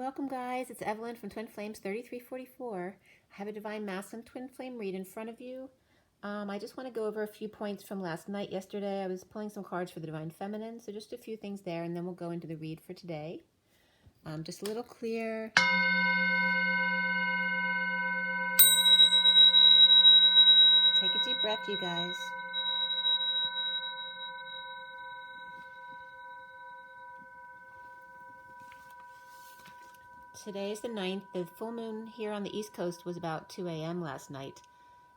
Welcome guys, it's Evelyn from Twin Flames 3344. I have a Divine Masculine Twin Flame read in front of you. I just want to go over a few points from last night. Yesterday I was pulling some cards for the Divine Feminine, so just a few things there, and then we'll go into the read for today. Just a little clear. Take a deep breath, you guys. Today is the 9th. The full moon here on the East Coast was about 2 a.m. last night.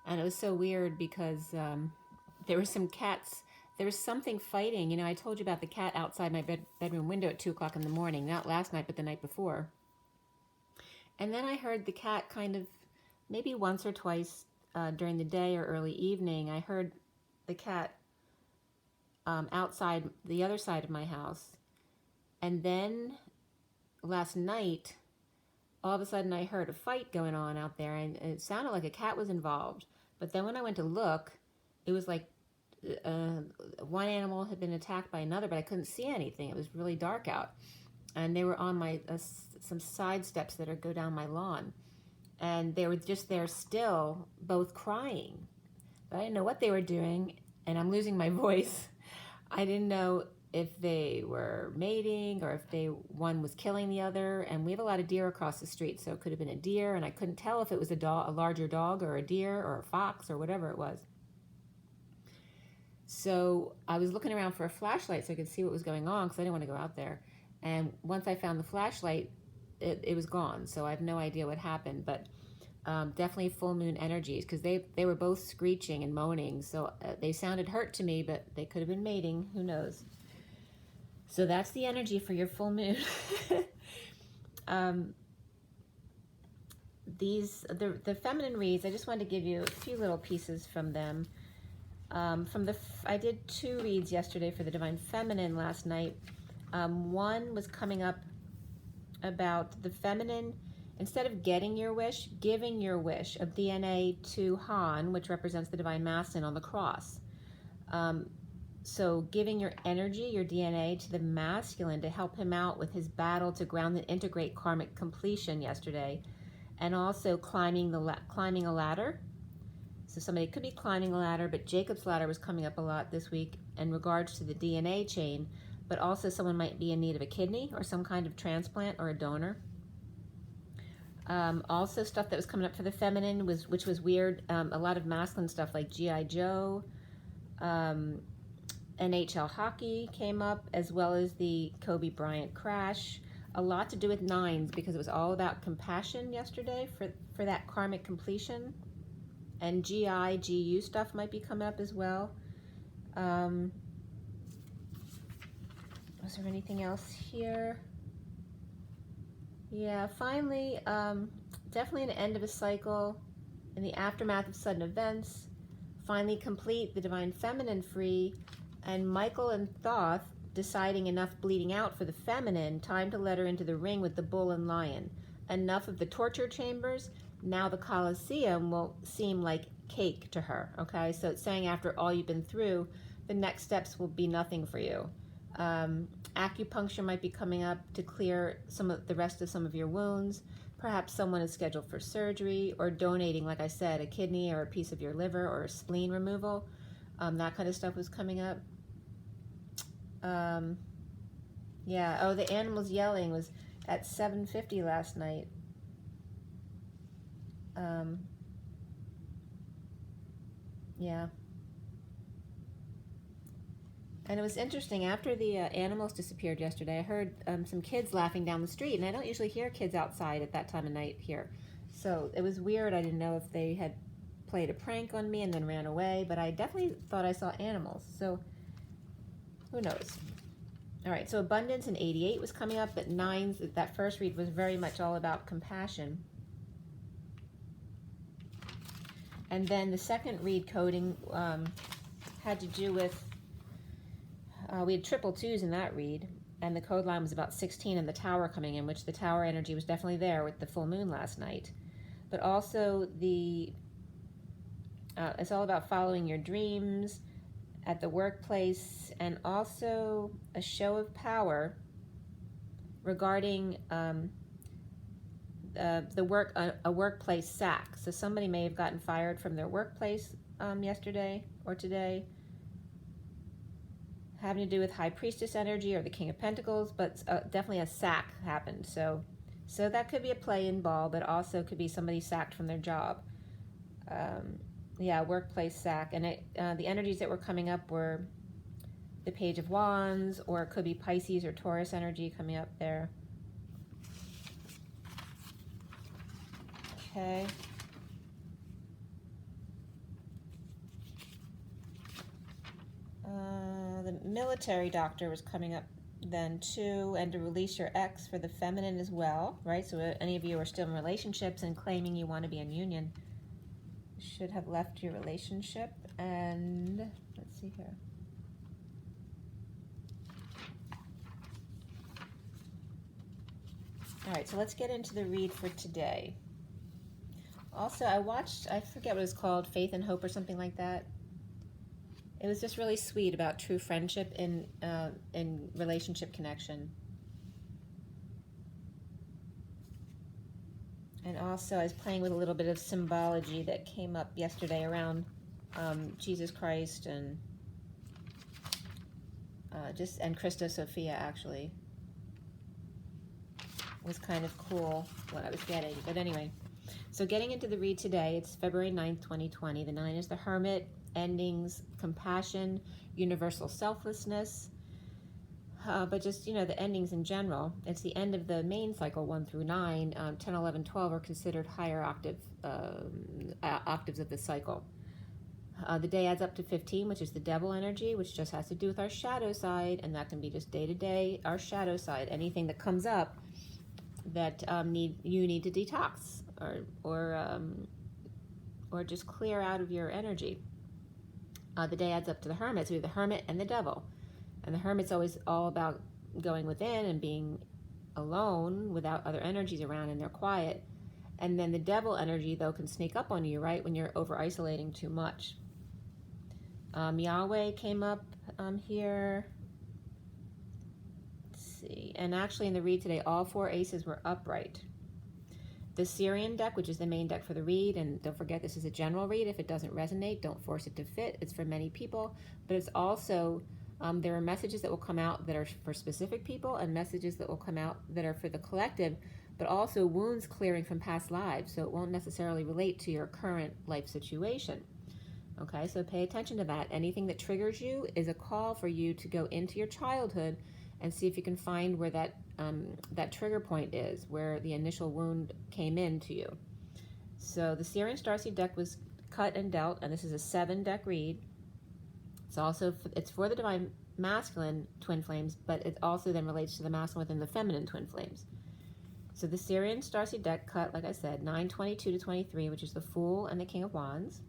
And it was so weird because there were some cats. There was something fighting. You know, I told you about the cat outside my bedroom window at 2 o'clock in the morning. Not last night, but the night before. And then I heard the cat kind of, maybe once or twice during the day or early evening, I heard the cat outside the other side of my house. And then last night, all of a sudden I heard a fight going on out there, and it sounded like a cat was involved. But then when I went to look, it was like one animal had been attacked by another, but I couldn't see anything. It was really dark out. And they were on my some side steps that go down my lawn. And they were just there still, both crying. But I didn't know what they were doing, and I'm losing my voice. I didn't know if they were mating or if one was killing the other. And we have a lot of deer across the street, so it could have been a deer, and I couldn't tell if it was a larger dog or a deer or a fox or whatever it was. So I was looking around for a flashlight so I could see what was going on, because I didn't want to go out there. And once I found the flashlight, it was gone. So I have no idea what happened, but definitely full moon energies, because they were both screeching and moaning. So they sounded hurt to me, but they could have been mating. Who knows? So that's the energy for your full moon. The feminine reads, I just wanted to give you a few little pieces from them. I did 2 reads yesterday for the Divine Feminine last night. One was coming up about the feminine, instead of getting your wish, giving your wish of DNA to Han, which represents the Divine Masculine on the cross. So giving your energy, your DNA, to the masculine to help him out with his battle to ground and integrate karmic completion yesterday. And also climbing a ladder. So somebody could be climbing a ladder, but Jacob's ladder was coming up a lot this week in regards to the DNA chain, but also someone might be in need of a kidney or some kind of transplant or a donor. Also stuff that was coming up for the feminine, which was weird, a lot of masculine stuff like G.I. Joe, NHL hockey came up, as well as the Kobe Bryant crash. A lot to do with 9s, because it was all about compassion yesterday for that karmic completion. And GU stuff might be coming up as well. Was there anything else here? Yeah, finally, definitely an end of a cycle, in the aftermath of sudden events. Finally complete the Divine Feminine free, and Michael and Thoth deciding enough bleeding out for the feminine, time to let her into the ring with the bull and lion. Enough of the torture chambers, now the Colosseum will seem like cake to her, okay? So it's saying after all you've been through, the next steps will be nothing for you. Acupuncture might be coming up to clear the rest of some of your wounds. Perhaps someone is scheduled for surgery, or donating, like I said, a kidney or a piece of your liver or a spleen removal. That kind of stuff was coming up. Yeah, oh, the animals yelling was at 7:50 last night. Yeah. And it was interesting, after the animals disappeared yesterday, I heard some kids laughing down the street, and I don't usually hear kids outside at that time of night here. So it was weird. I didn't know if they had played a prank on me and then ran away, but I definitely thought I saw animals. So who knows? All right, so abundance in 88 was coming up, but 9s, that first read was very much all about compassion. And then the second read coding had to do with, we had triple 2s in that read, and the code line was about 16, and the tower coming in, which the tower energy was definitely there with the full moon last night. But also it's all about following your dreams at the workplace, and also a show of power regarding a workplace sack. So somebody may have gotten fired from their workplace yesterday or today, having to do with High Priestess energy or the King of Pentacles, but definitely a sack happened. So that could be a play in ball, but also could be somebody sacked from their job. Yeah, workplace sack. And the energies that were coming up were the Page of Wands, or it could be Pisces or Taurus energy coming up there. Okay. The military doctor was coming up then too, and to release your ex for the feminine as well, right? So any of you are still in relationships and claiming you want to be in union should have left your relationship. And let's see here. All right, so let's get into the read for today. Also, I watched, I forget what it was called, Faith and Hope or something like that. It was just really sweet about true friendship in relationship connection. And also, I was playing with a little bit of symbology that came up yesterday around Jesus Christ and and Christos Sophia, actually. It was kind of cool what I was getting. But anyway, so getting into the read today, it's February 9th, 2020. The 9 is the Hermit, endings, compassion, universal selflessness. But just, you know, the endings in general. It's the end of the main cycle, 1 through 9. 10, 11, 12 are considered higher octaves of the cycle. The day adds up to 15, which is the devil energy, which just has to do with our shadow side, and that can be just day to day, our shadow side. Anything that comes up that you need to detox or just clear out of your energy. The day adds up to the Hermit, so we have the Hermit and the Devil. And the Hermit's always all about going within and being alone without other energies around, and they're quiet. And then the Devil energy, though, can sneak up on you, right, when you're over-isolating too much. Yahweh came up here. Let's see. And actually in the read today, all 4 aces were upright. The SIRIAN deck, which is the main deck for the read, and don't forget this is a general read. If it doesn't resonate, don't force it to fit. It's for many people, but it's also, there are messages that will come out that are for specific people and messages that will come out that are for the collective, but also wounds clearing from past lives, so it won't necessarily relate to your current life situation. Okay, so pay attention to that. Anything that triggers you is a call for you to go into your childhood and see if you can find where that trigger point is, where the initial wound came into you. So the SIRIAN Starseed deck was cut and dealt, and this is a 7-deck read. It's for the divine masculine twin flames, but it also then relates to the masculine within the feminine twin flames. So the SIRIAN Starseed deck cut, like I said, 9:22 to 23, which is the Fool and the King of Wands,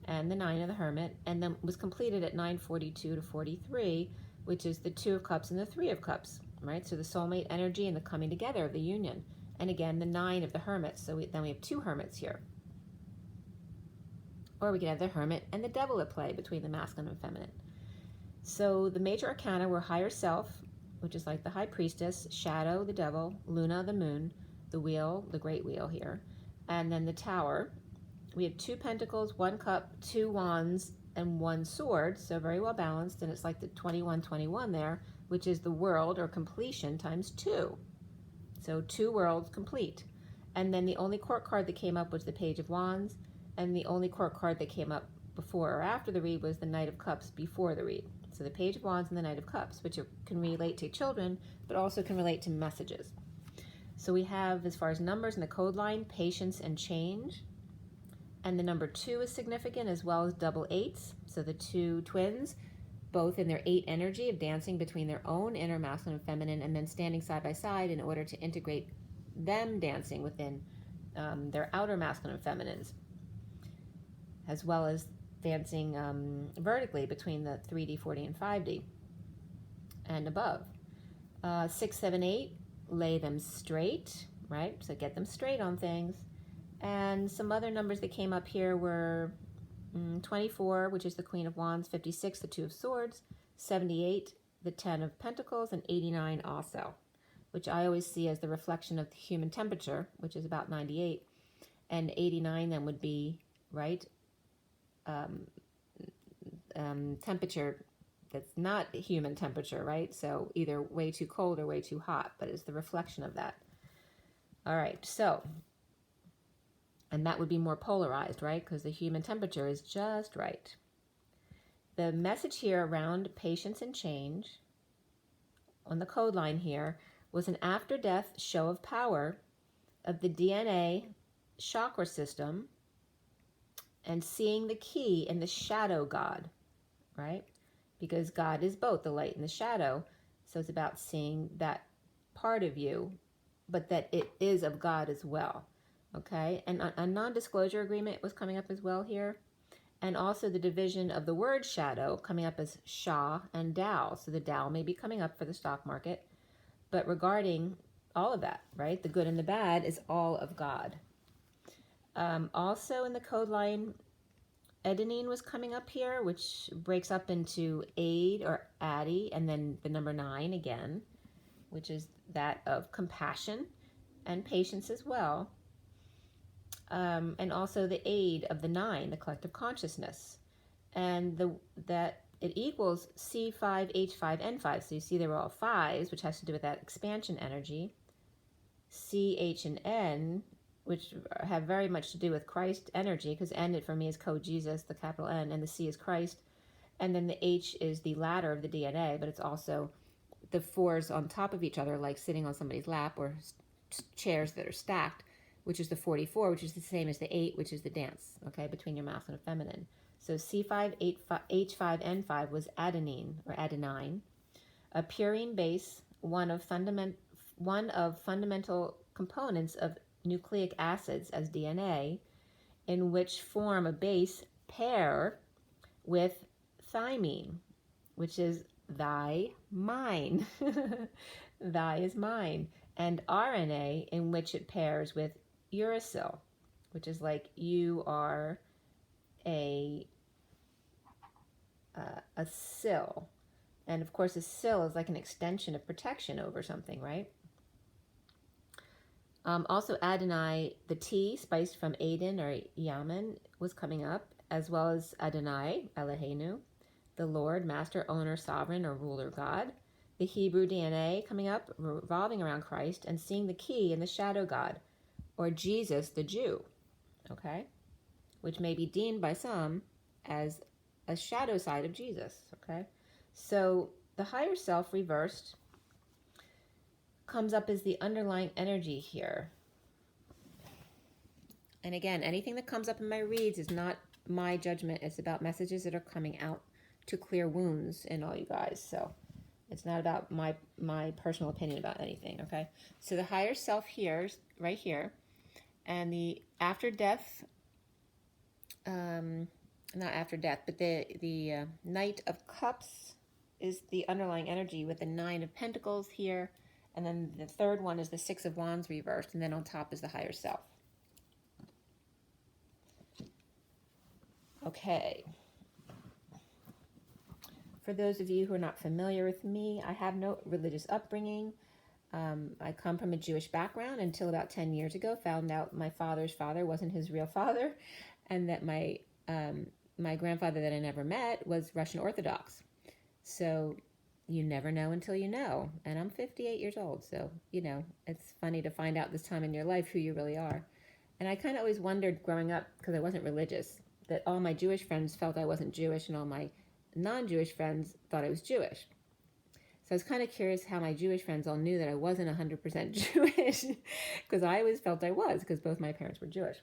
and the 9 of the Hermit, and then was completed at 9:42 to 43, which is the 2 of Cups and the 3 of Cups, right? So the soulmate energy and the coming together of the union. And again, the 9 of the Hermit. So then we have 2 Hermits here. Or we could have the Hermit and the Devil at play between the masculine and feminine. So the major arcana were Higher Self, which is like the High Priestess, Shadow, the Devil, Luna, the Moon, the Wheel, the Great Wheel here, and then the Tower. We have 2 Pentacles, 1 Cup, 2 Wands, and 1 Sword, so very well balanced, and it's like the 21-21 there, which is the world or completion times 2. So 2 worlds complete. And then the only court card that came up was the Page of Wands, and the only court card that came up before or after the read was the Knight of Cups before the read. So the Page of Wands and the Knight of Cups, which can relate to children, but also can relate to messages. So we have, as far as numbers in the code line, patience and change. And the number 2 is significant, as well as double 8s. So the 2 twins, both in their 8 energy of dancing between their own inner masculine and feminine, and then standing side by side in order to integrate them dancing within their outer masculine and feminines, as well as dancing vertically between the 3D, 4D, and 5D and above. 6, 7, 8, lay them straight, right? So get them straight on things. And some other numbers that came up here were 24, which is the Queen of Wands, 56, the 2 of Swords, 78, the 10 of Pentacles, and 89 also. which I always see as the reflection of the human temperature, which is about 98, and 89 then would be, right, temperature that's not human temperature, right? So either way too cold or way too hot, but it's the reflection of that. All right, so, and that would be more polarized, right? Because the human temperature is just right. The message here around patience and change on the code line here was an after-death show of power of the DNA chakra system and seeing the key in the shadow God, right? Because God is both the light and the shadow. So it's about seeing that part of you, but that it is of God as well, okay? And a non-disclosure agreement was coming up as well here. And also the division of the word shadow coming up as Sha and Tao. So the Tao may be coming up for the stock market, but regarding all of that, right? The good and the bad is all of God. Also in the code line, Adenine was coming up here, which breaks up into Aid or Addy, and then the number 9 again, which is that of compassion and patience as well. And also the aid of the 9, the collective consciousness. And that it equals C5, H5, N5. So you see they were all 5s, which has to do with that expansion energy. C, H, and N, which have very much to do with Christ energy, because N for me is code Jesus, the capital N, and the C is Christ. And then the H is the ladder of the DNA, but it's also the 4s on top of each other, like sitting on somebody's lap, or chairs that are stacked, which is the 44, which is the same as the 8, which is the dance, okay, between your masculine and feminine. So C5, H5, N5 was adenine, or adenine, a purine base, one of fundamental components of nucleic acids as DNA, in which form a base pair with thymine, which is thy, mine. Thy is mine. And RNA, in which it pairs with uracil, which is like you are a sill. And of course, a sill is like an extension of protection over something, right? Also, Adonai, the T, spiced from Aden or Yaman, was coming up, as well as Adonai, Eloheinu, the Lord, Master, Owner, Sovereign, or Ruler God. The Hebrew DNA coming up, revolving around Christ, and seeing the key in the shadow God, or Jesus, the Jew, okay? Which may be deemed by some as a shadow side of Jesus, okay? So the higher self reversed comes up as the underlying energy here. And again, anything that comes up in my reads is not my judgment. It's about messages that are coming out to clear wounds in all you guys. So it's not about my personal opinion about anything, okay? So the higher self here, right here, and the after death, not after death, but the Knight of Cups is the underlying energy with the 9 of Pentacles here. And then the third one is the 6 of Wands reversed, and then on top is the higher self. Okay. For those of you who are not familiar with me, I have no religious upbringing. I come from a Jewish background until about 10 years ago, found out my father's father wasn't his real father, and that my grandfather that I never met was Russian Orthodox. So you never know until you know. And I'm 58 years old, so, you know, it's funny to find out this time in your life who you really are. And I kind of always wondered growing up, because I wasn't religious, that all my Jewish friends felt I wasn't Jewish, and all my non-Jewish friends thought I was Jewish. So I was kind of curious how my Jewish friends all knew that I wasn't 100% Jewish, because I always felt I was, because both my parents were Jewish,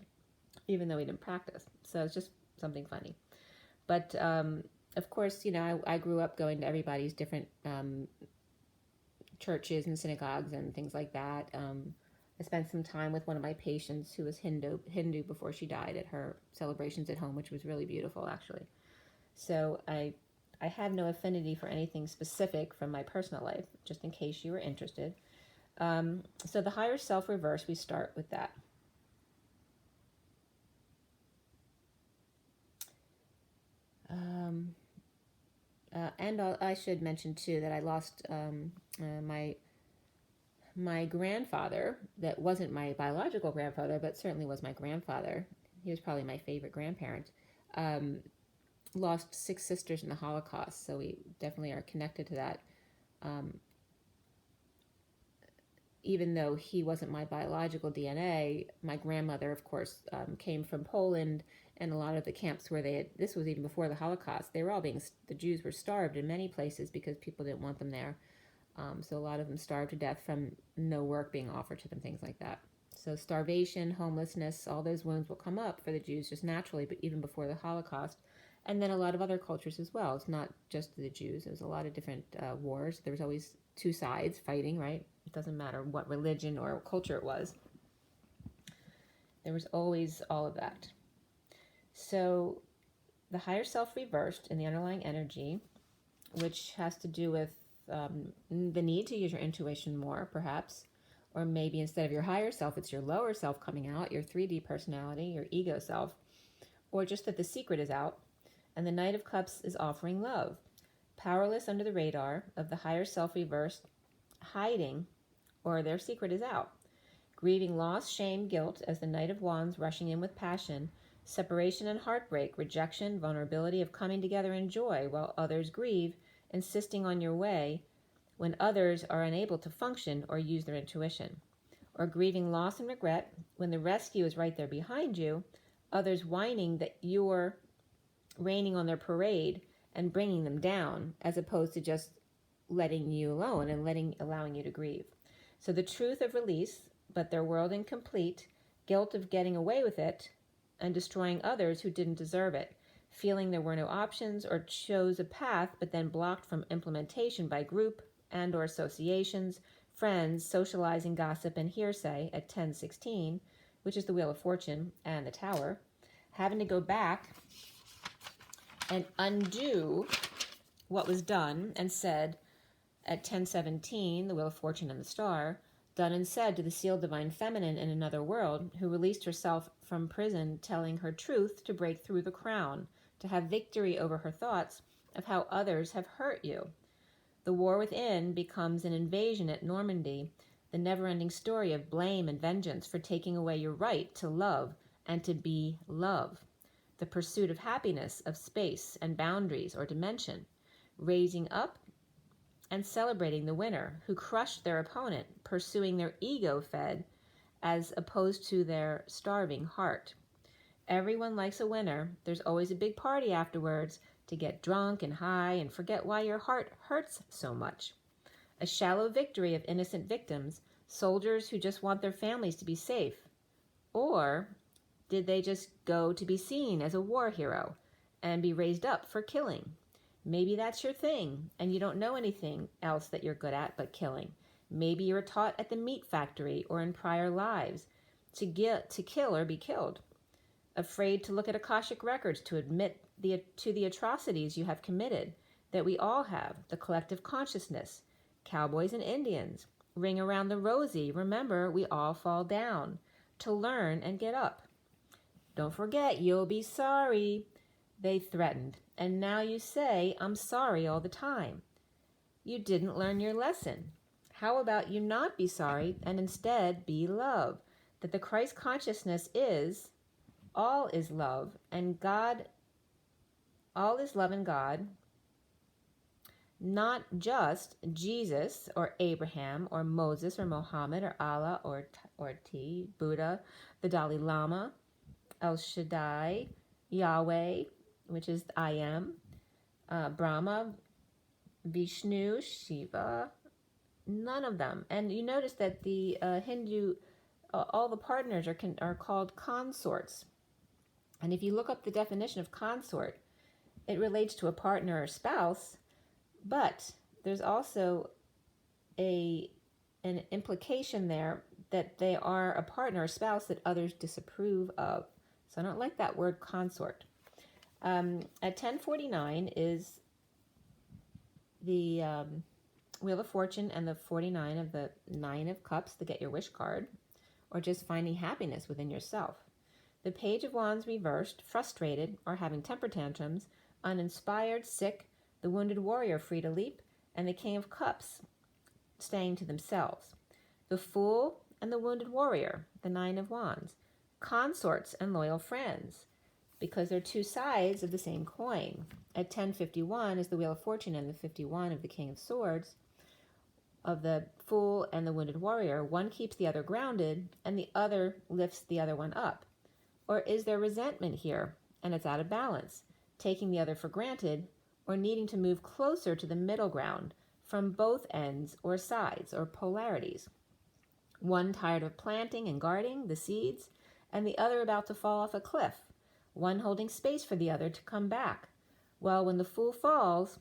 even though we didn't practice. So it's just something funny. But of course, you know, I grew up going to everybody's different churches and synagogues and things like that. I spent some time with one of my patients who was Hindu before she died at her celebrations at home, which was really beautiful, actually. So I have no affinity for anything specific from my personal life, just in case you were interested. So the higher self reverse, we start with that. And I should mention too that I lost my grandfather, that wasn't my biological grandfather, but certainly was my grandfather, he was probably my favorite grandparent, lost 6 sisters in the Holocaust, so we definitely are connected to that. Even though he wasn't my biological DNA, my grandmother, of course, came from Poland, and a lot of the camps where this was even before the Holocaust, they were all the Jews were starved in many places because people didn't want them there. So a lot of them starved to death from no work being offered to them, things like that. So starvation, homelessness, all those wounds will come up for the Jews just naturally, but even before the Holocaust. And then a lot of other cultures as well. It's not just the Jews. There was a lot of different wars. There was always 2 sides fighting, right? It doesn't matter what religion or culture it was. There was always all of that. So the higher self reversed in the underlying energy, which has to do with the need to use your intuition more, perhaps, or maybe instead of your higher self, it's your lower self coming out, your 3D personality, your ego self, or just that the secret is out, and the Knight of Cups is offering love, powerless under the radar of the higher self reversed, hiding, or their secret is out, grieving loss, shame, guilt, as the Knight of Wands rushing in with passion, separation and heartbreak, rejection, vulnerability of coming together in joy while others grieve, insisting on your way when others are unable to function or use their intuition, or grieving loss and regret when the rescue is right there behind you, others whining that you're raining on their parade and bringing them down, as opposed to just letting you alone and allowing you to grieve. So the truth of release, but their world incomplete, guilt of getting away with it, and destroying others who didn't deserve it, feeling there were no options or chose a path but then blocked from implementation by group and or associations, friends, socializing, gossip, and hearsay at 1016, which is the Wheel of Fortune and the Tower, having to go back and undo what was done and said at 1017, the Wheel of Fortune and the Star, done and said to the sealed divine feminine in another world, who released herself from prison, telling her truth to break through the crown, to have victory over her thoughts of how others have hurt you. The war within becomes an invasion at Normandy, the never-ending story of blame and vengeance for taking away your right to love and to be love. The pursuit of happiness, of space and boundaries or dimension, raising up and celebrating the winner who crushed their opponent, pursuing their ego-fed as opposed to their starving heart. Everyone likes a winner. There's always a big party afterwards to get drunk and high and forget why your heart hurts so much. A shallow victory of innocent victims, soldiers who just want their families to be safe. Or did they just go to be seen as a war hero and be raised up for killing? Maybe that's your thing, and you don't know anything else that you're good at but killing. Maybe you were taught at the meat factory or in prior lives to kill or be killed. Afraid to look at Akashic records to admit to the atrocities you have committed, that we all have, the collective consciousness. Cowboys and Indians, ring around the rosy, remember we all fall down, to learn and get up. Don't forget, you'll be sorry, they threatened. And now you say, I'm sorry all the time. You didn't learn your lesson. How about you not be sorry and instead be love? That the Christ consciousness is, all is love, and God, all is love and God, not just Jesus or Abraham or Moses or Mohammed or Allah or Buddha, the Dalai Lama, El Shaddai, Yahweh, which is I am, Brahma, Vishnu, Shiva, none of them. And you notice that the Hindu, all the partners are called consorts. And if you look up the definition of consort, it relates to a partner or spouse, but there's also an implication there that they are a partner or spouse that others disapprove of. So I don't like that word consort. At 1049 is the Wheel of Fortune and the 49 of the 9 of Cups, the Get Your Wish card, or just finding happiness within yourself. The Page of Wands reversed, frustrated or having temper tantrums, uninspired, sick, the Wounded Warrior free to leap, and the King of Cups staying to themselves. the Fool and the Wounded Warrior, the Nine of Wands, consorts and loyal friends, because they're two sides of the same coin. At 1051 is the Wheel of Fortune and the 51 of the King of Swords. Of the Fool and the Wounded Warrior, one keeps the other grounded and the other lifts the other one up. Or is there resentment here and it's out of balance, taking the other for granted, or needing to move closer to the middle ground from both ends or sides or polarities? One tired of planting and guarding the seeds, and the other about to fall off a cliff, one holding space for the other to come back. Well, when the Fool falls,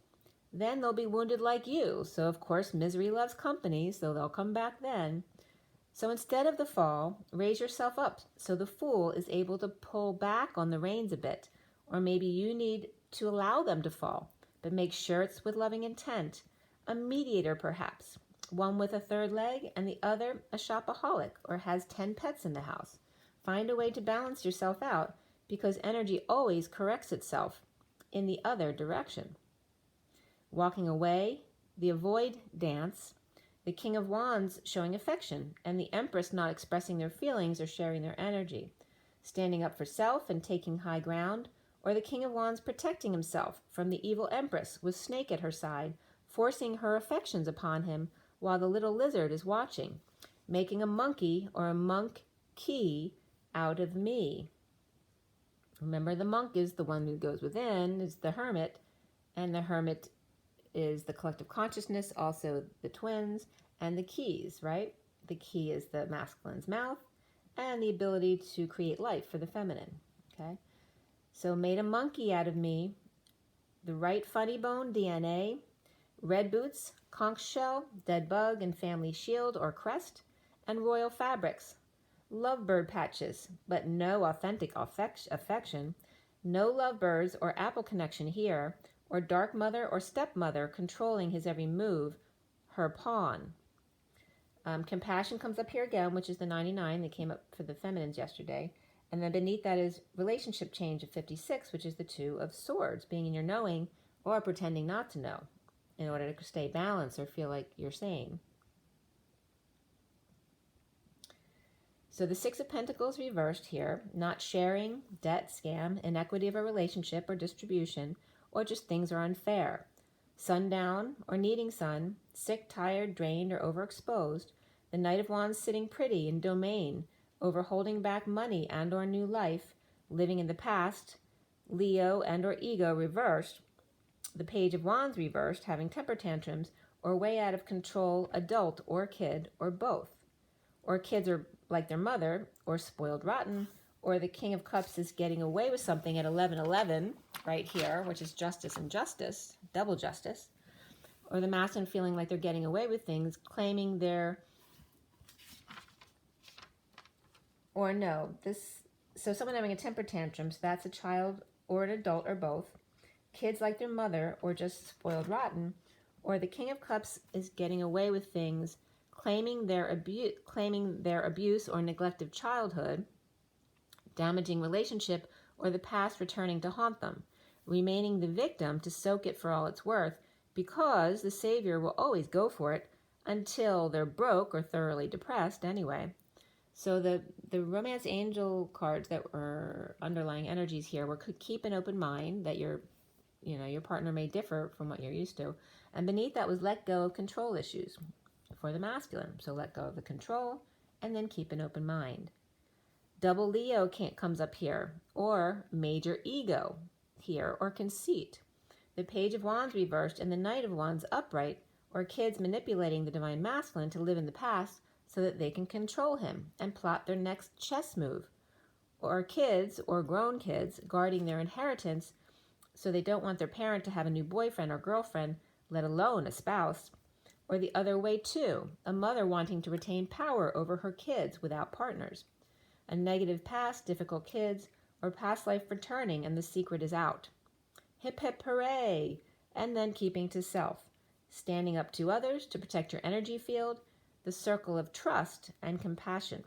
then they'll be wounded like you. So, of course, misery loves company, so they'll come back then. So instead of the fall, raise yourself up so the Fool is able to pull back on the reins a bit. Or maybe you need to allow them to fall, but make sure it's with loving intent. A mediator, perhaps. One with a third leg and the other a shopaholic or has 10 pets in the house. Find a way to balance yourself out, because energy always corrects itself in the other direction. Walking away, the avoid dance, the King of Wands showing affection, and the Empress not expressing their feelings or sharing their energy. Standing up for self and taking high ground, or the King of Wands protecting himself from the evil Empress with Snake at her side, forcing her affections upon him while the little lizard is watching, making a monkey or a monk-key out of me. Remember, the monk is the one who goes within, is the hermit, and the hermit is the collective consciousness, also the twins, and the keys, right? The key is the masculine's mouth and the ability to create life for the feminine, okay? So made a monkey out of me, the right funny bone DNA, red boots, conch shell, dead bug and family shield or crest, and royal fabrics. Lovebird patches, but no authentic affection, no lovebirds or apple connection here, or dark mother or stepmother controlling his every move, her pawn. Compassion comes up here again, which is the 99 that came up for the feminines yesterday. And then beneath that is relationship change of 56, which is the 2 of swords, being in your knowing or pretending not to know in order to stay balanced or feel like you're sane. So the 6 of Pentacles reversed here, not sharing, debt, scam, inequity of a relationship or distribution, or just things are unfair. Sundown or needing sun, sick, tired, drained, or overexposed. The Knight of Wands sitting pretty in domain, over holding back money and or new life, living in the past. Leo and or ego reversed. The Page of Wands reversed, having temper tantrums, or way out of control, adult or kid, or both. Or kids are like their mother, or spoiled rotten, or the King of Cups is getting away with something at 11:11, right here, which is justice and justice, double justice. Or the masculine feeling like they're getting away with things, claiming they're, or no, so someone having a temper tantrum, so that's a child or an adult or both. Kids like their mother, or just spoiled rotten. Or the King of Cups is getting away with things, claiming their abuse or neglect of childhood, damaging relationship, or the past returning to haunt them, remaining the victim to soak it for all it's worth, because the savior will always go for it until they're broke or thoroughly depressed anyway. So the romance angel cards that were underlying energies here were keep an open mind that your partner may differ from what you're used to. And beneath that was let go of control issues for the masculine. So let go of the control and then keep an open mind. Double Leo comes up here, or major ego here, or conceit. The Page of Wands reversed and the Knight of Wands upright, or kids manipulating the divine masculine to live in the past so that they can control him and plot their next chess move. Or kids, or grown kids, guarding their inheritance so they don't want their parent to have a new boyfriend or girlfriend, let alone a spouse. Or the other way too, a mother wanting to retain power over her kids without partners. A negative past, difficult kids, or past life returning and the secret is out. Hip hip hooray! And then keeping to self. Standing up to others to protect your energy field, the circle of trust and compassion.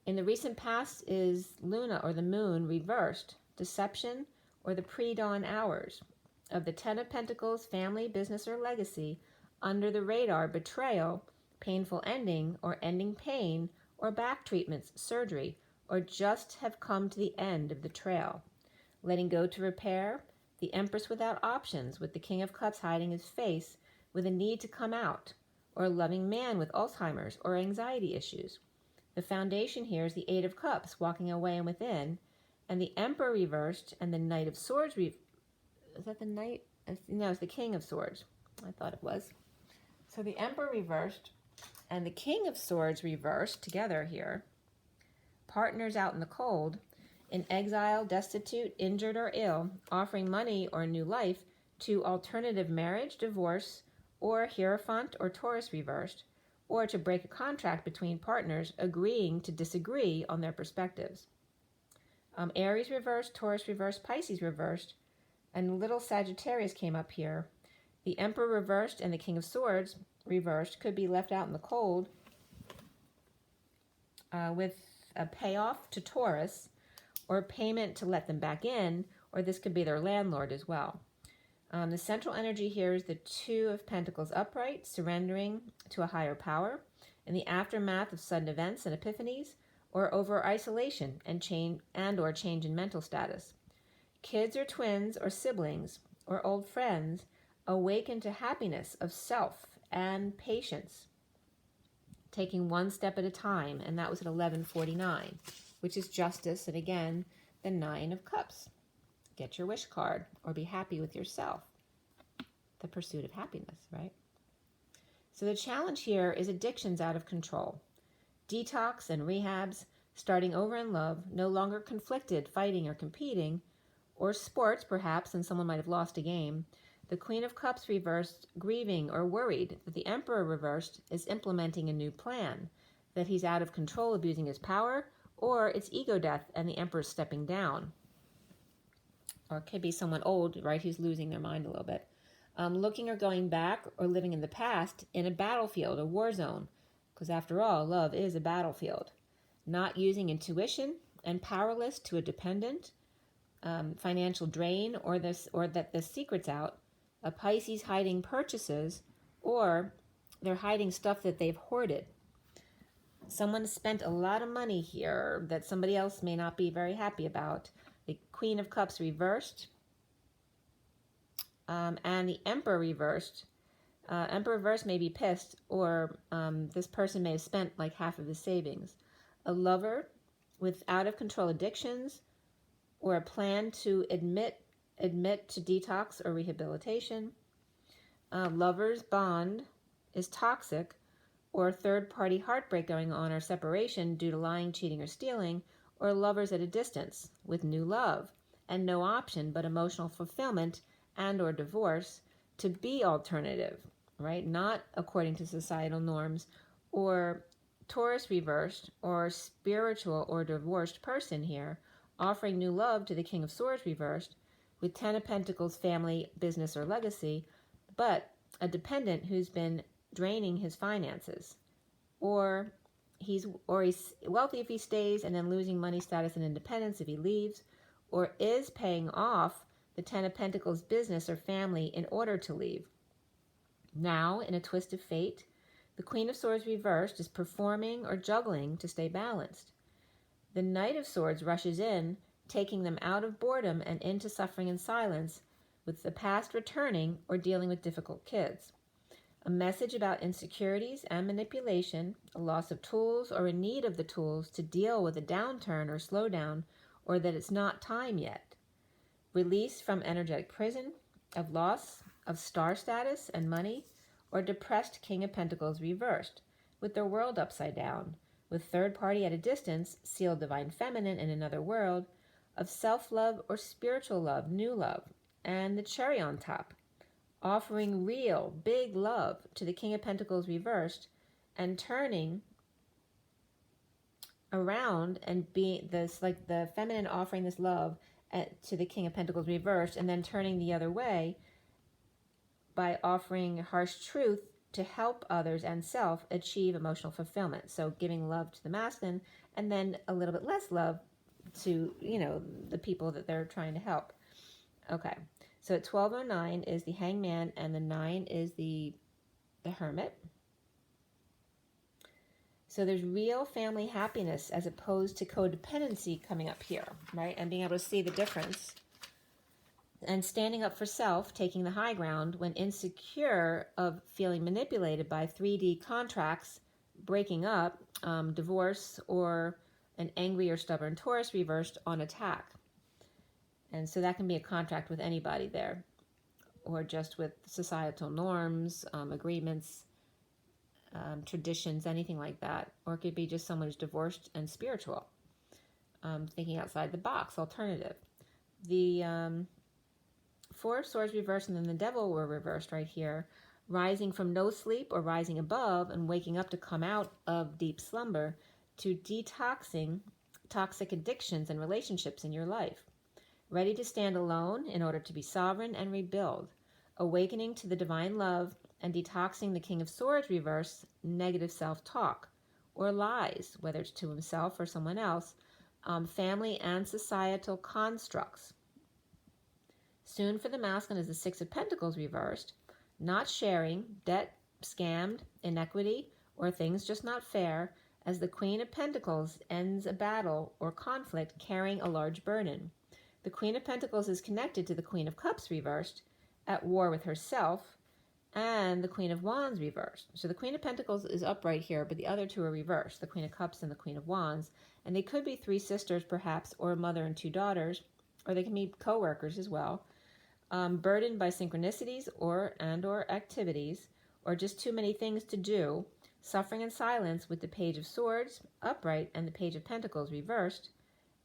In the recent past is Luna or the moon reversed, deception or the pre-dawn hours. Of the 10 of Pentacles, family, business, or legacy, under the radar, betrayal, painful ending or ending pain or back treatments, surgery, or just have come to the end of the trail. Letting go to repair, the Empress without options, with the King of Cups hiding his face with a need to come out, or a loving man with Alzheimer's or anxiety issues. The foundation here is the Eight of Cups, walking away and within, and the Emperor reversed, and the Knight of Swords. Is that the Knight? No, it's the King of Swords. I thought it was. So the Emperor reversed, and the King of Swords reversed together here. Partners out in the cold, in exile, destitute, injured, or ill, offering money or new life to alternative marriage, divorce, or Hierophant or Taurus reversed, or to break a contract between partners agreeing to disagree on their perspectives. Aries reversed, Taurus reversed, Pisces reversed, and little Sagittarius came up here. The Emperor reversed and the King of Swords reversed could be left out in the cold with a payoff to Taurus or payment to let them back in, or this could be their landlord as well. The central energy here is the Two of Pentacles upright, surrendering to a higher power in the aftermath of sudden events and epiphanies, or over isolation and change in mental status. Kids or twins or siblings or old friends awaken to happiness of self and patience, taking one step at a time, and that was at 11:49, which is justice, and again, the Nine of Cups. Get your wish card, or be happy with yourself. The pursuit of happiness, right? So the challenge here is addictions out of control. Detox and rehabs, starting over in love, no longer conflicted, fighting or competing, or sports perhaps, and someone might have lost a game. The Queen of Cups reversed, grieving or worried that the Emperor reversed is implementing a new plan, that he's out of control, abusing his power, or it's ego death and the Emperor's stepping down. Or it could be someone old, right, who's losing their mind a little bit. Looking or going back or living in the past in a battlefield, a war zone, because after all, love is a battlefield. Not using intuition and powerless to a dependent, financial drain, or that the secret's out. A Pisces hiding purchases, or they're hiding stuff that they've hoarded. Someone spent a lot of money here that somebody else may not be very happy about. The Queen of Cups reversed, and the Emperor reversed. Emperor reversed may be pissed, or this person may have spent like half of his savings. A lover with out-of-control addictions, or a plan to admit to detox or rehabilitation. Lover's bond is toxic, or third-party heartbreak going on, or separation due to lying, cheating, or stealing, or lovers at a distance with new love and no option but emotional fulfillment and or divorce to be alternative, right? Not according to societal norms, or Taurus reversed, or spiritual or divorced person here, offering new love to the King of Swords reversed, with Ten of Pentacles, family, business, or legacy, but a dependent who's been draining his finances, or he's wealthy if he stays and then losing money, status, and independence if he leaves, or is paying off the Ten of Pentacles business or family in order to leave. Now, in a twist of fate, the Queen of Swords reversed is performing or juggling to stay balanced. The Knight of Swords rushes in, taking them out of boredom and into suffering and silence, with the past returning or dealing with difficult kids. A message about insecurities and manipulation, a loss of tools or a need of the tools to deal with a downturn or slowdown, or that it's not time yet. Release from energetic prison, of loss of star status and money, or depressed King of Pentacles reversed, with their world upside down, with third party at a distance, sealed divine feminine in another world, of self-love or spiritual love, new love, and the cherry on top, offering real, big love to the King of Pentacles reversed, and turning around and being this, like the feminine offering this love to the King of Pentacles reversed, and then turning the other way by offering harsh truth to help others and self achieve emotional fulfillment. So giving love to the masculine, and then a little bit less love to, the people that they're trying to help. Okay, so at 12:09 is the Hangman, and the 9 is the Hermit. So there's real family happiness as opposed to codependency coming up here, right? And being able to see the difference. And standing up for self, taking the high ground when insecure of feeling manipulated by 3D contracts, breaking up, divorce, or an angry or stubborn Taurus reversed on attack. And so that can be a contract with anybody there, or just with societal norms, agreements, traditions, anything like that. Or it could be just someone who's divorced and spiritual, thinking outside the box, alternative. The Four of Swords reversed and then the Devil were reversed right here, rising from no sleep or rising above and waking up to come out of deep slumber, to detoxing toxic addictions and relationships in your life, ready to stand alone in order to be sovereign and rebuild, awakening to the divine love and detoxing the King of Swords reverse, negative self-talk or lies, whether it's to himself or someone else, family and societal constructs. Soon for the masculine is the Six of Pentacles reversed, not sharing, debt, scammed, inequity, or things just not fair, as the Queen of Pentacles ends a battle or conflict carrying a large burden. The Queen of Pentacles is connected to the Queen of Cups reversed, at war with herself, and the Queen of Wands reversed. So the Queen of Pentacles is upright here, but the other two are reversed, the Queen of Cups and the Queen of Wands. And they could be three sisters perhaps, or a mother and two daughters, or they can be co-workers as well. Burdened by synchronicities or activities, or just too many things to do, suffering in silence with the Page of Swords upright and the Page of Pentacles reversed,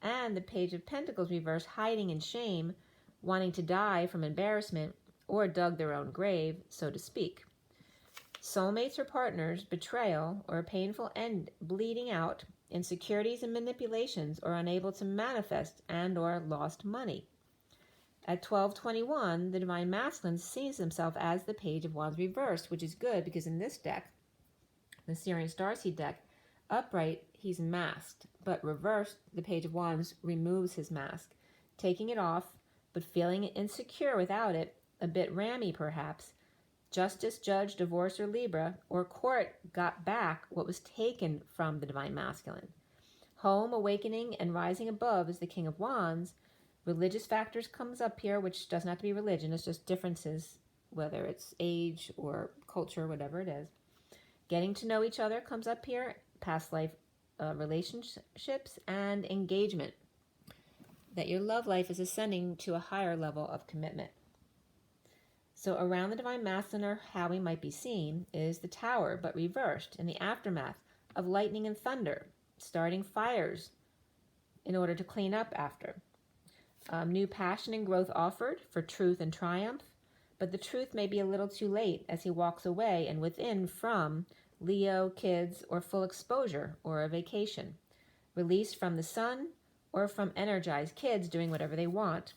and the Page of Pentacles reversed hiding in shame, wanting to die from embarrassment or dug their own grave, so to speak. Soulmates or partners, betrayal or a painful end, bleeding out, insecurities and manipulations, or unable to manifest and or lost money. At 1221, the Divine Masculine sees himself as the Page of Wands reversed, which is good because in this deck, the SIRIAN STARSEED deck, upright, he's masked, but reversed, the Page of Wands removes his mask, taking it off, but feeling insecure without it, a bit rammy perhaps. Justice, judge, divorce, or Libra, or court got back what was taken from the Divine Masculine. Home, awakening, and rising above is the King of Wands. Religious factors comes up here, which doesn't have to be religion. It's just differences, whether it's age or culture, whatever it is. Getting to know each other comes up here. Past life relationships and engagement. That your love life is ascending to a higher level of commitment. So around the Divine Masculine, or how we might be seen, is the Tower, but reversed in the aftermath of lightning and thunder, starting fires in order to clean up after. New passion and growth offered for truth and triumph, but the truth may be a little too late as he walks away and within from Leo, kids, or full exposure, or a vacation. Release from the sun, or from energized kids doing whatever they want.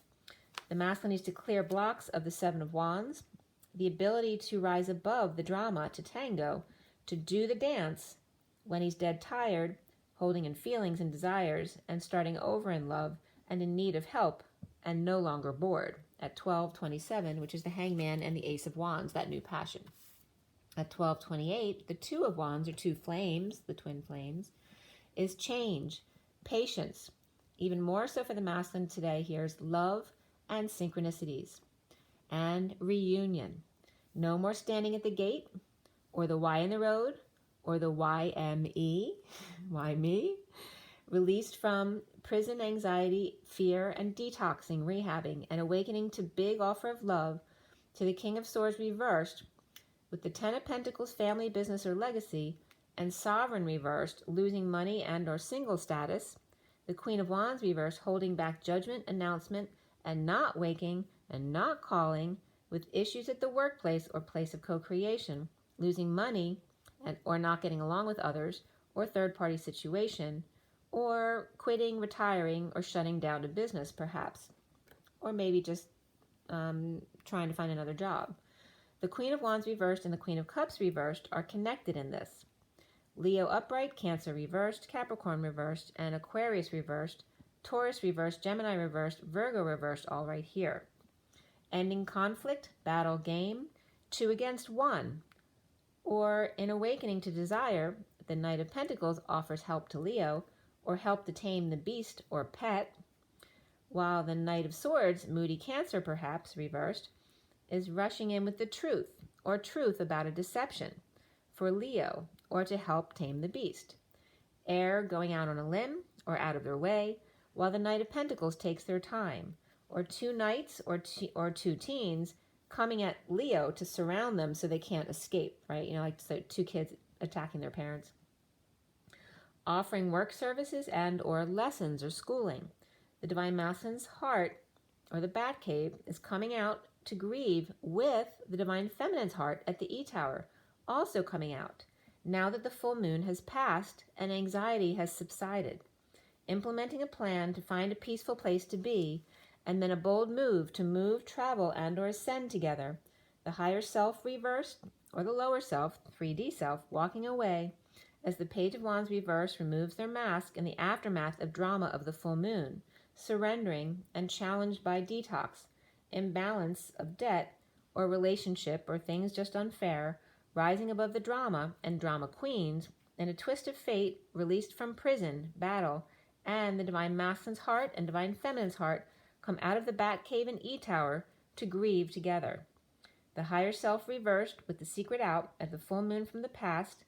The masculine needs to clear blocks of the Seven of Wands, the ability to rise above the drama, to tango, to do the dance when he's dead tired, holding in feelings and desires, and starting over in love, and in need of help, and no longer bored, at 1227, which is the Hangman and the Ace of Wands, that new passion. At 1228, the Two of Wands, or two flames, the twin flames, is change, patience. Even more so for the masculine today, here's love and synchronicities, and reunion. No more standing at the gate, or the Y in the road, or the YME, why me? Released from prison anxiety, fear, and detoxing, rehabbing, and awakening to big offer of love, to the King of Swords reversed, with the Ten of Pentacles, family, business, or legacy, and Sovereign reversed, losing money and or single status, the Queen of Wands reversed, holding back judgment, announcement, and not waking, and not calling, with issues at the workplace or place of co-creation, losing money, and or not getting along with others, or third-party situation, or quitting, retiring, or shutting down a business, perhaps. Or maybe just trying to find another job. The Queen of Wands reversed and the Queen of Cups reversed are connected in this. Leo upright, Cancer reversed, Capricorn reversed, and Aquarius reversed, Taurus reversed, Gemini reversed, Virgo reversed, all right here. Ending conflict, battle, game, 2 against 1. Or in awakening to desire, the Knight of Pentacles offers help to Leo, or help to tame the beast or pet, while the Knight of Swords, moody Cancer perhaps, reversed, is rushing in with the truth, or truth about a deception, for Leo, or to help tame the beast. Air going out on a limb, or out of their way, while the Knight of Pentacles takes their time, or two knights or two teens coming at Leo to surround them so they can't escape, right? You know, like so two kids attacking their parents. Offering work services and or lessons or schooling. The Divine Masculine's heart, or the Batcave, is coming out to grieve with the Divine Feminine's heart at the E-Tower, also coming out, now that the full moon has passed and anxiety has subsided. Implementing a plan to find a peaceful place to be, and then a bold move to move, travel, and or ascend together. The higher self reversed, or the lower self, 3D self, walking away, as the Page of Wands reversed removes their mask in the aftermath of drama of the full moon, surrendering and challenged by detox, imbalance of debt or relationship or things just unfair, rising above the drama and drama queens, in a twist of fate, released from prison, battle, and the Divine Masculine's heart and Divine Feminine's heart come out of the Batcave and E-Tower to grieve together. The higher self reversed with the secret out at the full moon from the past,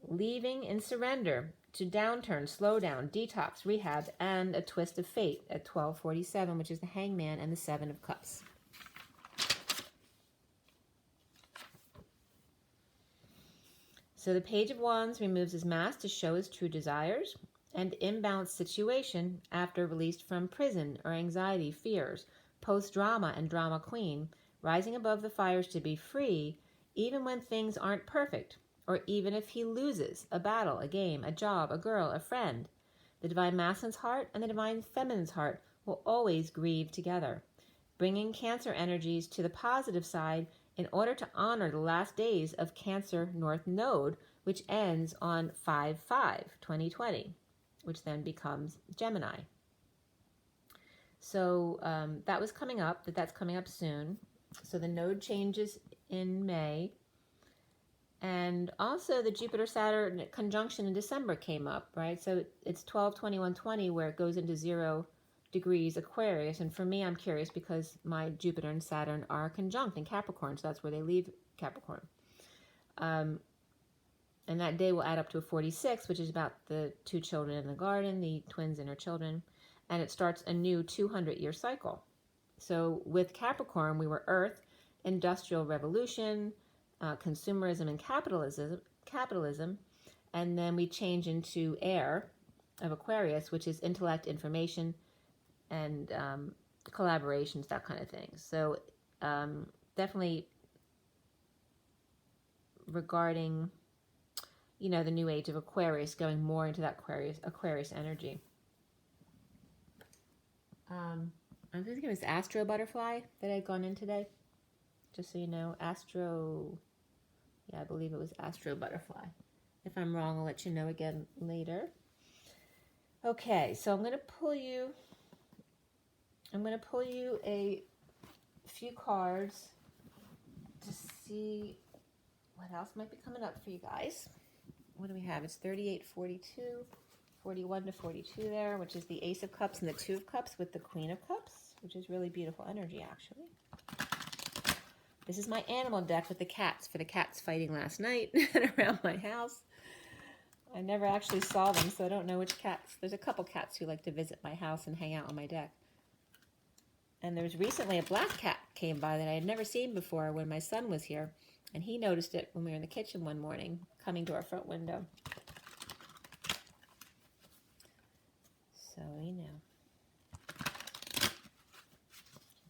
leaving in surrender to downturn, slow down, detox, rehab, and a twist of fate at 1247, which is the Hangman and the Seven of Cups. So the Page of Wands removes his mask to show his true desires and imbalanced situation after released from prison or anxiety, fears, post-drama and drama queen, rising above the fires to be free even when things aren't perfect, or even if he loses a battle, a game, a job, a girl, a friend. The Divine Masculine's heart and the Divine Feminine's heart will always grieve together, bringing Cancer energies to the positive side in order to honor the last days of Cancer North Node, which ends on 5/5/2020, which then becomes Gemini. So that was coming up, that's coming up soon. So the node changes in May. And also the Jupiter-Saturn conjunction in December came up, right? So it's 12/21/20 where it goes into 0 degrees Aquarius. And for me, I'm curious because my Jupiter and Saturn are conjunct in Capricorn. So that's where they leave Capricorn. And that day will add up to a 46, which is about the 2 children in the garden, the twins and her children. And it starts a new 200-year cycle. So with Capricorn, we were Earth, Industrial Revolution, consumerism and capitalism, and then we change into air of Aquarius, which is intellect, information, and collaborations, that kind of thing. So definitely regarding, you know, the new age of Aquarius, going more into that Aquarius energy. I'm thinking it was Astro Butterfly that I had gone in today, just so you know. Astro, yeah, I believe it was Astro Butterfly. If I'm wrong, I'll let you know again later. Okay, so I'm going to pull you a few cards to see what else might be coming up for you guys. What do we have? It's 38/42, 41/42 there, which is the Ace of Cups and the Two of Cups with the Queen of Cups, which is really beautiful energy, actually. This is my animal deck with the cats, for the cats fighting last night around my house. I never actually saw them, so I don't know which cats. There's a couple cats who like to visit my house and hang out on my deck. And there was recently a black cat came by that I had never seen before when my son was here. And he noticed it when we were in the kitchen one morning, coming to our front window. So, you know.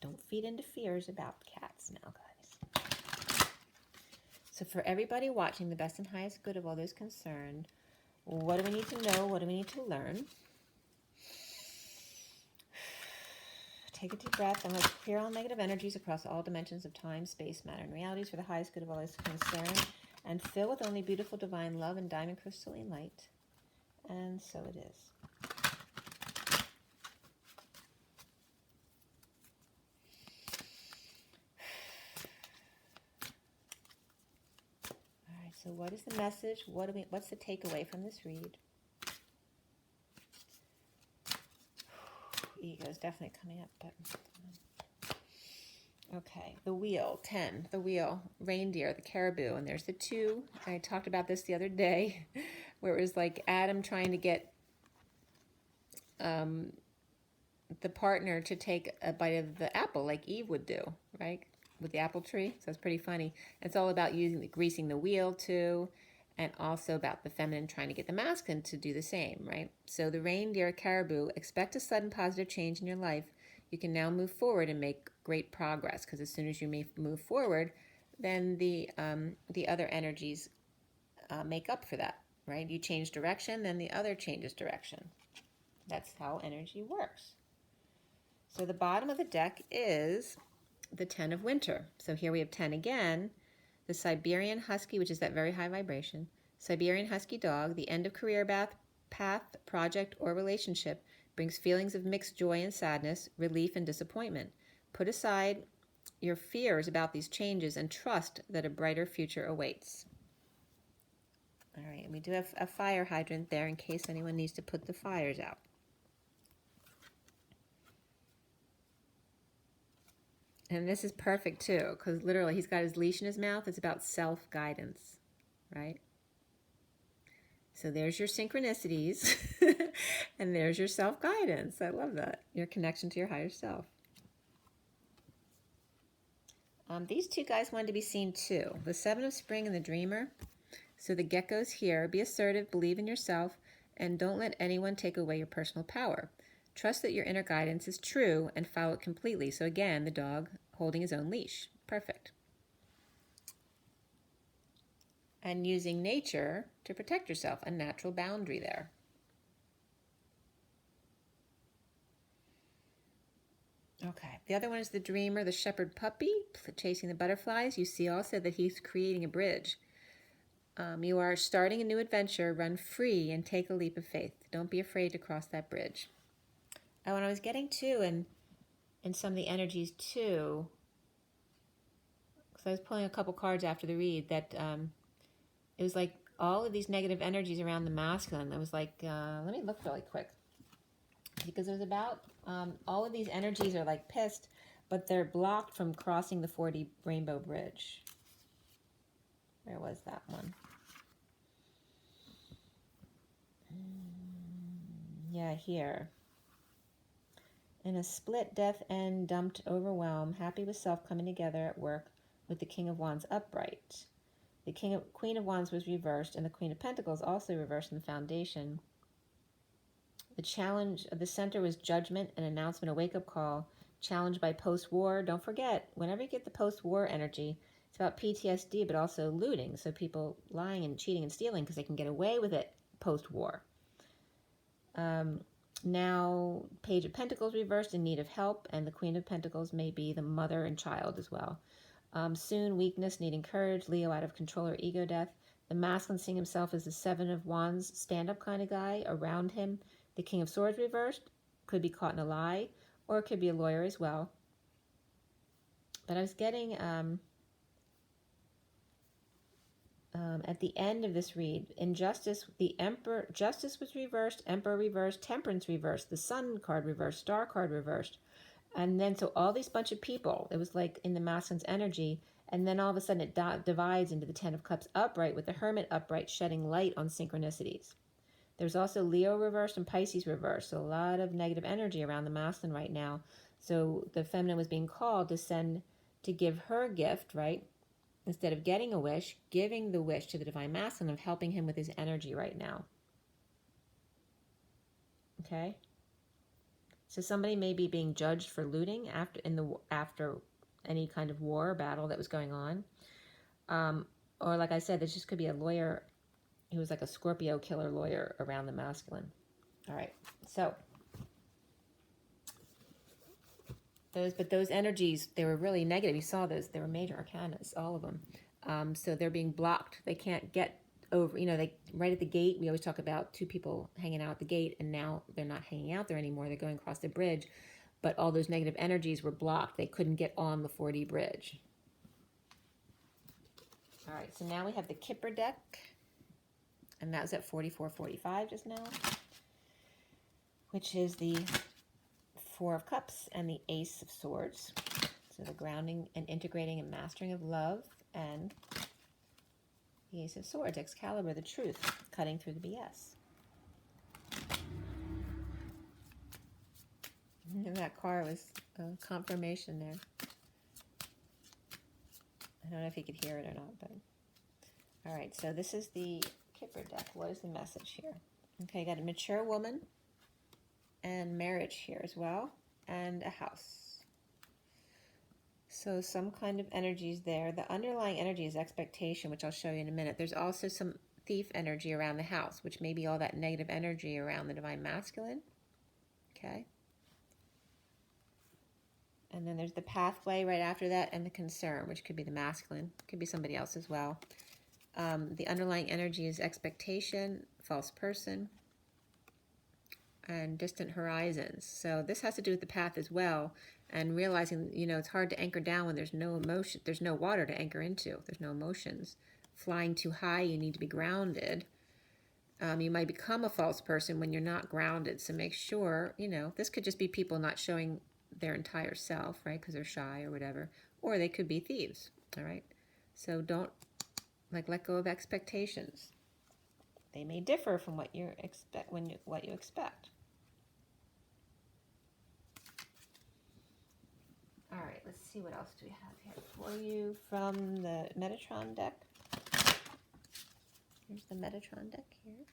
Don't feed into fears about cats now, guys. So for everybody watching, the best and highest good of all those concerned, what do we need to know? What do we need to learn? Take a deep breath and let's clear all negative energies across all dimensions of time, space, matter, and realities for the highest good of all those concerned, and fill with only beautiful divine love and diamond crystalline light. And so it is. So what is the message? What's the takeaway from this read? Ego is definitely coming up, but okay. The wheel, 10, the wheel, reindeer, the caribou, and there's the 2. I talked about this the other day, where it was like Adam trying to get the partner to take a bite of the apple like Eve would do, right? With the apple tree. So it's pretty funny. It's all about greasing the wheel too, and also about the feminine trying to get the masculine to do the same, right? So the reindeer, caribou, expect a sudden positive change in your life. You can now move forward and make great progress, because as soon as you move forward, then the other energies make up for that, right? You change direction, then the other changes direction. That's how energy works. So the bottom of the deck is the 10 of winter. So here we have 10 again. The Siberian Husky, which is that very high vibration. Siberian Husky dog, the end of career path, project, or relationship brings feelings of mixed joy and sadness, relief and disappointment. Put aside your fears about these changes and trust that a brighter future awaits. All right, and we do have a fire hydrant there in case anyone needs to put the fires out. And this is perfect too, because literally he's got his leash in his mouth. It's about self-guidance, right? So there's your synchronicities, and there's your self-guidance. I love that. Your connection to your higher self. These 2 guys wanted to be seen too. The 7 of spring and the dreamer. So the get-go's here. Be assertive, believe in yourself, and don't let anyone take away your personal power. Trust that your inner guidance is true and follow it completely. So again, the dog holding his own leash. Perfect. And using nature to protect yourself, a natural boundary there. Okay, the other one is the dreamer, the shepherd puppy, chasing the butterflies. You see also that he's creating a bridge. You are starting a new adventure. Run free and take a leap of faith. Don't be afraid to cross that bridge. Oh, and I was getting too, in some of the energies too, because I was pulling a couple cards after the read, that it was like all of these negative energies around the masculine. It was like, let me look really quick, because it was about all of these energies are like pissed, but they're blocked from crossing the 4D rainbow bridge. Where was that one? Yeah, here. In a split, death, end, dumped, overwhelm, happy with self coming together at work with the King of Wands upright. The Queen of Wands was reversed, and the Queen of Pentacles also reversed in the foundation. The challenge of the center was judgment, an announcement, a wake-up call, challenged by post-war. Don't forget, whenever you get the post-war energy, it's about PTSD, but also looting. So people lying and cheating and stealing because they can get away with it post-war. Now, Page of Pentacles reversed, in need of help, and the Queen of Pentacles may be the mother and child as well. Soon, weakness, needing courage, Leo out of control or ego death. The masculine seeing himself as the 7 of Wands, stand-up kind of guy. Around him, the King of Swords reversed, could be caught in a lie, or it could be a lawyer as well. But I was getting... at the end of this read, injustice, the Emperor, justice was reversed, Emperor reversed, temperance reversed, the Sun card reversed, Star card reversed. And then, so all these bunch of people, it was like in the masculine's energy, and then all of a sudden it divides into the 10 of Cups upright, with the Hermit upright, shedding light on synchronicities. There's also Leo reversed and Pisces reversed, so a lot of negative energy around the masculine right now. So the feminine was being called to give her gift, right? Instead of getting a wish, giving the wish to the divine masculine of helping him with his energy right now. Okay? So somebody may be being judged for looting after any kind of war or battle that was going on. Or like I said, this just could be a lawyer who was like a Scorpio killer lawyer around the masculine. All right. So those energies, they were really negative. You saw those. They were major arcanas, all of them. So they're being blocked. They can't get over, they right at the gate. We always talk about 2 people hanging out at the gate, and now they're not hanging out there anymore. They're going across the bridge. But all those negative energies were blocked. They couldn't get on the 4D bridge. All right, so now we have the Kipper deck, and that was at 44.45 just now, which is the Four of Cups and the Ace of Swords. So the grounding and integrating and mastering of love, and the Ace of Swords, Excalibur, the truth, cutting through the BS. And that card was a confirmation there. I don't know if you could hear it or not, but all right, so this is the Kipper deck. What is the message here? Okay, you got a mature woman and marriage here as well, and a house. So some kind of energies there. The underlying energy is expectation, which I'll show you in a minute. There's also some thief energy around the house, which may be all that negative energy around the divine masculine. Okay. And then there's the pathway right after that, and the concern, which could be the masculine. Could be somebody else as well. The underlying energy is expectation, false person, and distant horizons. So this has to do with the path as well, and realizing, you know, it's hard to anchor down when there's no emotion, there's no water to anchor into, there's no emotions. Flying too high, you need to be grounded. You might become a false person when you're not grounded, so make sure, you know, this could just be people not showing their entire self, right, because they're shy or whatever, or they could be thieves, all right? So don't, like, let go of expectations. They may differ from what you expect, what you expect. All right, let's see what else do we have here for you from the Metatron deck. Here's the Metatron deck here.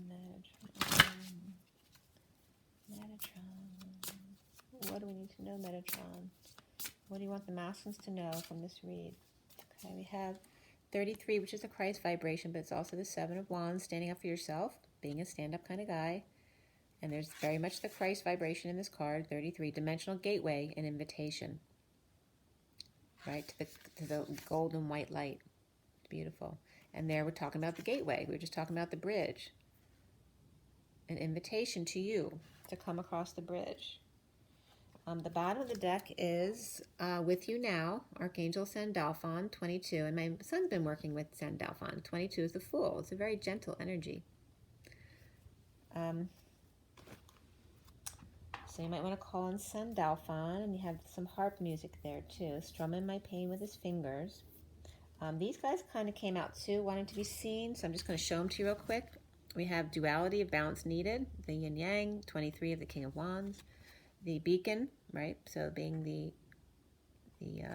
Metatron. What do we need to know, Metatron? What do you want the masculines to know from this read? Okay, we have 33, which is a Christ vibration, but it's also the Seven of Wands, standing up for yourself, being a stand-up kind of guy. And there's very much the Christ vibration in this card, 33, dimensional gateway and invitation. Right, to the golden white light. It's beautiful. And there we're talking about the gateway. We were just talking about the bridge. An invitation to you to come across the bridge. The bottom of the deck is With You Now, Archangel Sandalphon, 22. And my son's been working with Sandalphon. 22 is the Fool. It's a very gentle energy. So you might want to call on Sandalphon, and you have some harp music there too, strumming my pain with his fingers. These guys kind of came out too, wanting to be seen, so I'm just going to show them to you real quick. We have duality of balance needed, the yin yang, 23 of the King of Wands, the beacon, right? So being the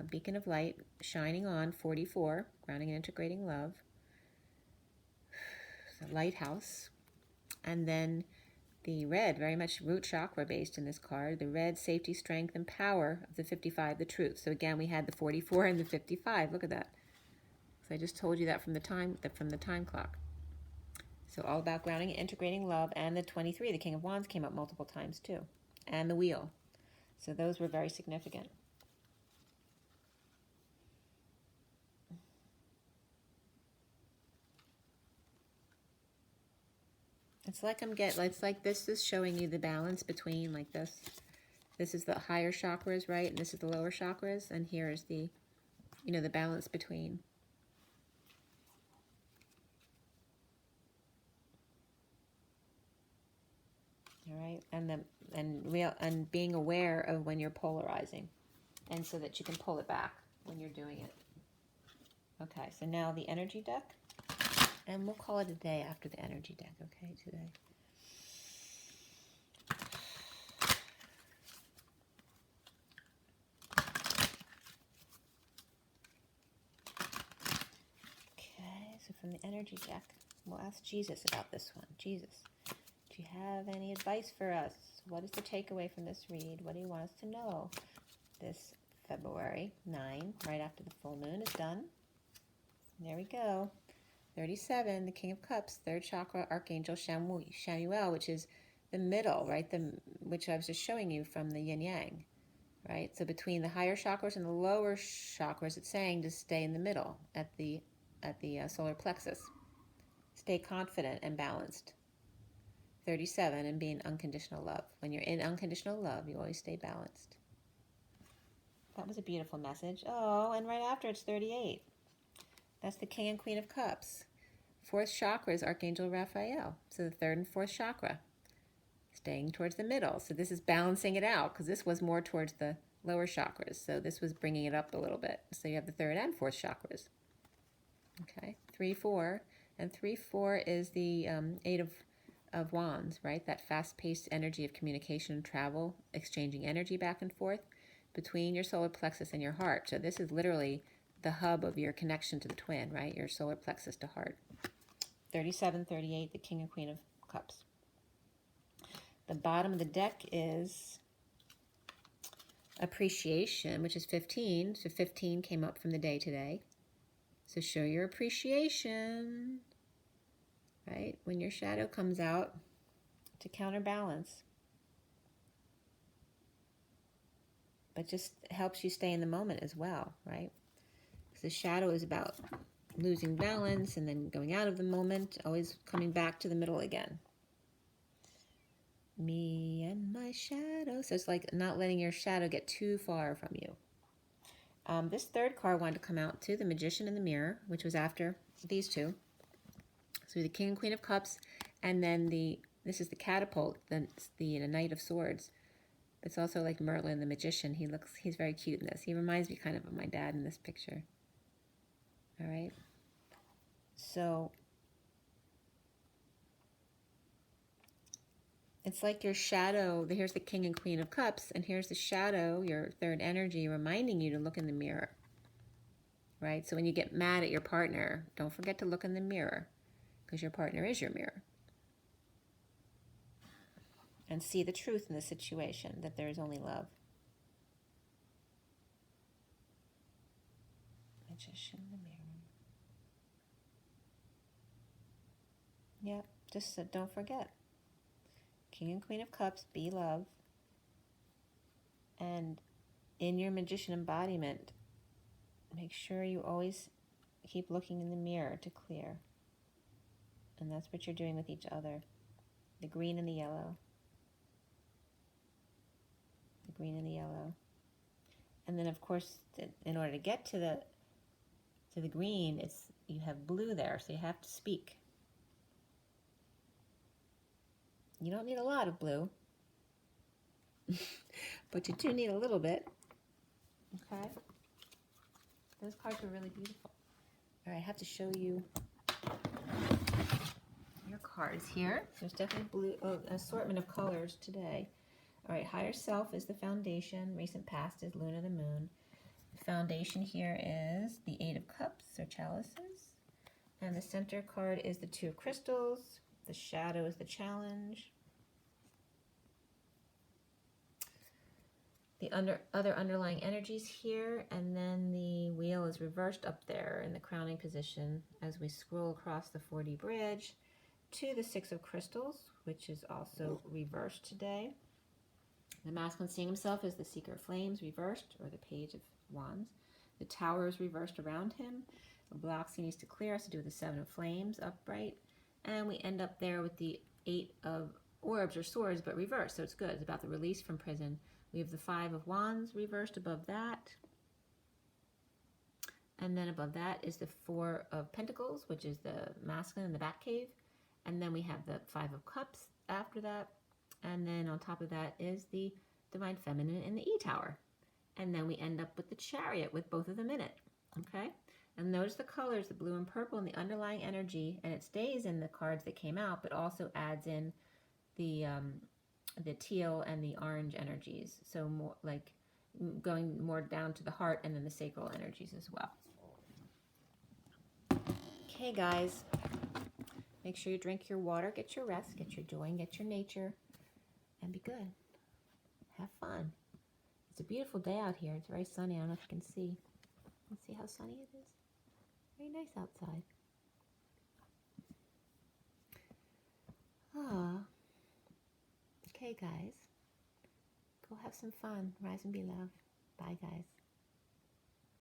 beacon of light, shining on, 44, grounding and integrating love, the lighthouse, and then the red, very much root chakra based in this card, the red, safety, strength, and power of the 55, the truth. So again, we had the 44 and the 55. Look at that. So I just told you that from the time clock. So all about grounding and integrating love, and the 23, the King of Wands, came up multiple times too, and the wheel. So those were very significant. It's like it's like this is showing you the balance between, like this. This is the higher chakras, right? And this is the lower chakras. And here is the, you know, the balance between. All right, and being aware of when you're polarizing, and so that you can pull it back when you're doing it. Okay, so now the energy deck. And we'll call it a day after the energy deck, okay, today. Okay, so from the energy deck, we'll ask Jesus about this one. Jesus, do you have any advice for us? What is the takeaway from this read? What do you want us to know? This February 9, right after the full moon is done. There we go. 37, the King of Cups, third chakra, Archangel Chamuel, which is the middle, right? Which I was just showing you from the yin yang, right? So between the higher chakras and the lower chakras, it's saying to stay in the middle at the solar plexus. Stay confident and balanced. 37, and being unconditional love. When you're in unconditional love, you always stay balanced. That was a beautiful message. Oh, and right after it's 38. That's the King and Queen of Cups. Fourth chakra is Archangel Raphael. So the third and fourth chakra, staying towards the middle. So this is balancing it out, because this was more towards the lower chakras. So this was bringing it up a little bit. So you have the third and fourth chakras. Okay, 3, 4. And 3, 4 is the Eight of Wands, right? That fast-paced energy of communication and travel, exchanging energy back and forth between your solar plexus and your heart. So this is literally the hub of your connection to the twin, right? Your solar plexus to heart. 37, 38, the King and Queen of Cups. The bottom of the deck is Appreciation, which is 15. So 15 came up from the day today. So show your appreciation, right? When your shadow comes out, to counterbalance. But just helps you stay in the moment as well, right? Because the shadow is about losing balance and then going out of the moment, always coming back to the middle again. Me and my shadow. So it's like not letting your shadow get too far from you. This third card wanted to come out too, the Magician and the Mirror, which was after these two. So the King and Queen of Cups, and then this is the Catapult, the Knight of Swords. It's also like Merlin, the Magician. He's very cute in this. He reminds me kind of my dad in this picture. All right. So it's like your shadow. Here's the King and Queen of Cups, and here's the shadow, your third energy, reminding you to look in the mirror. Right? So when you get mad at your partner, don't forget to look in the mirror, because your partner is your mirror. And see the truth in the situation, that there is only love. Magician in the mirror. Yep, just don't forget. King and Queen of Cups, be love. And in your Magician embodiment, make sure you always keep looking in the mirror to clear. And that's what you're doing with each other. The green and the yellow. The green and the yellow. And then of course, in order to get to the green, you have blue there, so you have to speak. You don't need a lot of blue, but you do need a little bit. Okay? Those cards are really beautiful. All right, I have to show you your cards here. There's definitely blue, an assortment of colors today. All right, higher self is the foundation. Recent past is Luna the Moon. The foundation here is the Eight of Cups, or chalices. And the center card is the Two of Crystals. The shadow is the Challenge. The other underlying energies here, and then the wheel is reversed up there in the crowning position as we scroll across the 4D bridge to the Six of Crystals, which is also reversed today. The masculine seeing himself is the Seeker of Flames reversed, or the Page of Wands. The Tower is reversed around him. The blocks he needs to clear has to do with the Seven of Flames upright. And we end up there with the Eight of Orbs, or Swords, but reversed, so it's good. It's about the release from prison. We have the Five of Wands reversed above that. And then above that is the Four of Pentacles, which is the masculine in the Batcave. And then we have the Five of Cups after that. And then on top of that is the Divine Feminine in the E-Tower. And then we end up with the Chariot with both of them in it. Okay? And notice the colors, the blue and purple, and the underlying energy. And it stays in the cards that came out, but also adds in the teal and the orange energies. So more like going more down to the heart, and then the sacral energies as well. Okay, guys. Make sure you drink your water, get your rest, get your joy, and get your nature. And be good. Have fun. It's a beautiful day out here. It's very sunny. I don't know if you can see. Let's see how sunny it is. Very nice outside. Ah. Okay, guys. Go have some fun. Rise and be loved. Bye, guys.